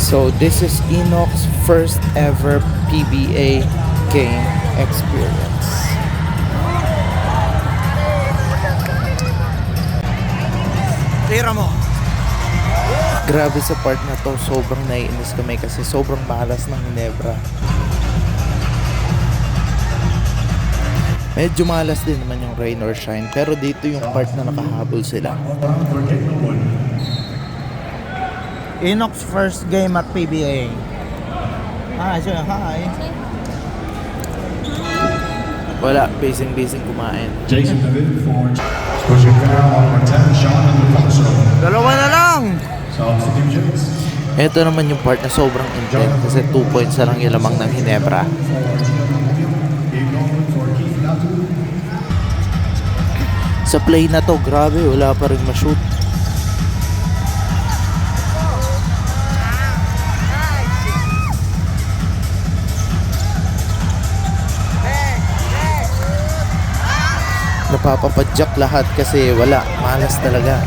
So this is Enoch's first ever PBA game experience. Tira mo. Grabe sa part na to, sobrang naiinis kami kasi sobrang malas ng Ginebra. Medyo malas din naman yung rain or shine, pero dito yung part na nakahabol sila. Enoch's first game at PBA. Hi. Wala, busy kumain. Jason David for pushing foul on 10 shot in the Alfonso. Dalawa na lang. Substitutions. Ito naman yung part na sobrang intense kasi 2 points na lang yung lamang ng Ginebra. Sa play na to, grabe, wala pa rin ma-shoot. Napapapadyak lahat kasi wala, malas talaga.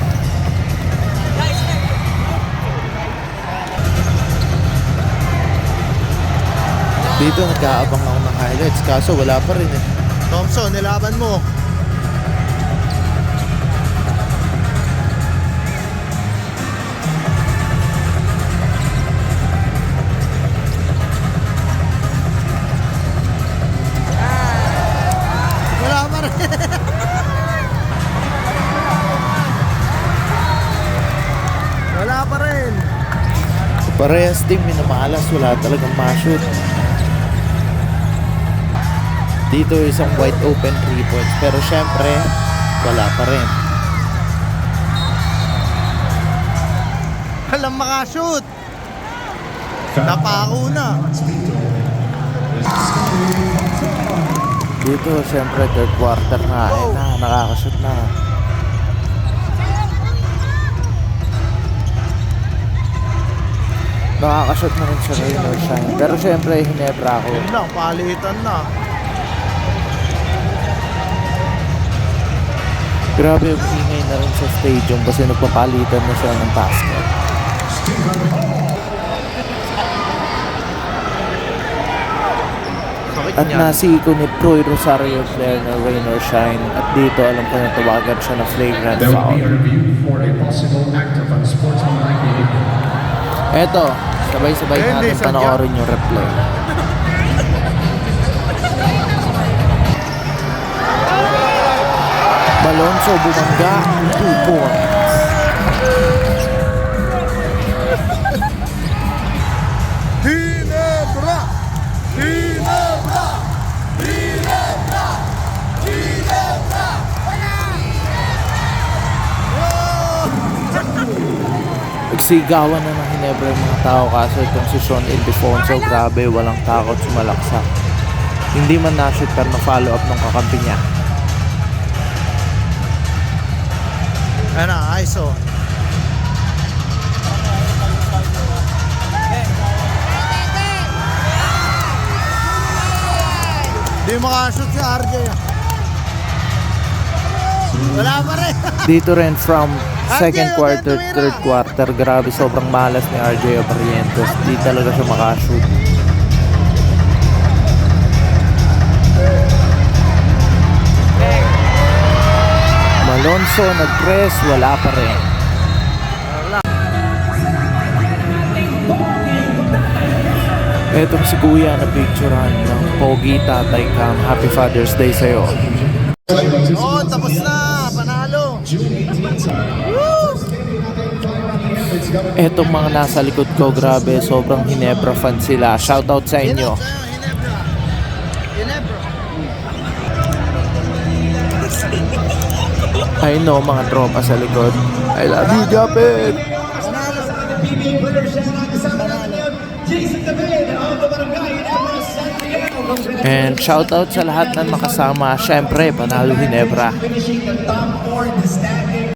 Dito nag-aabang ako ng highlights kaso wala pa rin eh. Thompson, nilaban mo. Wala pa rin. Wala pa rin. Parehas din minamalas, wala talagang ma-shoot. Dito isang wide open 3 points pero syempre wala pa rin. Walang makashoot. Napako na. Dito syempre third quarter na, nakakashoot na. Nakakashoot na rin sa rain or shine pero syempre Ginebra ako. Yun lang, palitan na. Grabe yung ingay na rin sa stadium kasi nagpapalitan na siya ng basket. At nasiko ni Troy Rosario player na rain or shine at dito alam ko na tawagan siya na flagrant There will foul. be a review for a possible act of unsportsmanlike behavior. Eto, sabay-sabay natin panoorin yung replay. Balonso bumangga 2 points. Ginebra! Ginebra! Ginebra! Ginebra! Nagsigawan na ng Ginebra yung mga tao kaso itong si Sean Ildefonso, grabe, walang takot, sumalaksak. Hindi man na-shoot pero na-follow up ng kakampi niya. Ayan na, ISO. Di makashoot si RJ. Wala pa rin. Dito rin from second quarter, third quarter, grabe sobrang malas ni RJ Barrientos. Di talaga siya makashoot. Malonzo nag-press, wala pa rin. Etong si Kuya na picturean ng Pogi Tatay Cam. Happy Father's Day sa'yo. Oo, tapos na. Panalo. Etong mga nasa likod ko, grabe, sobrang Ginebra fan sila. Shoutout sa inyo. Ginebra. I know mga tropa sa likod. I love you, Japet! And shoutout sa lahat na nakasama. Syempre, panalo Ginebra.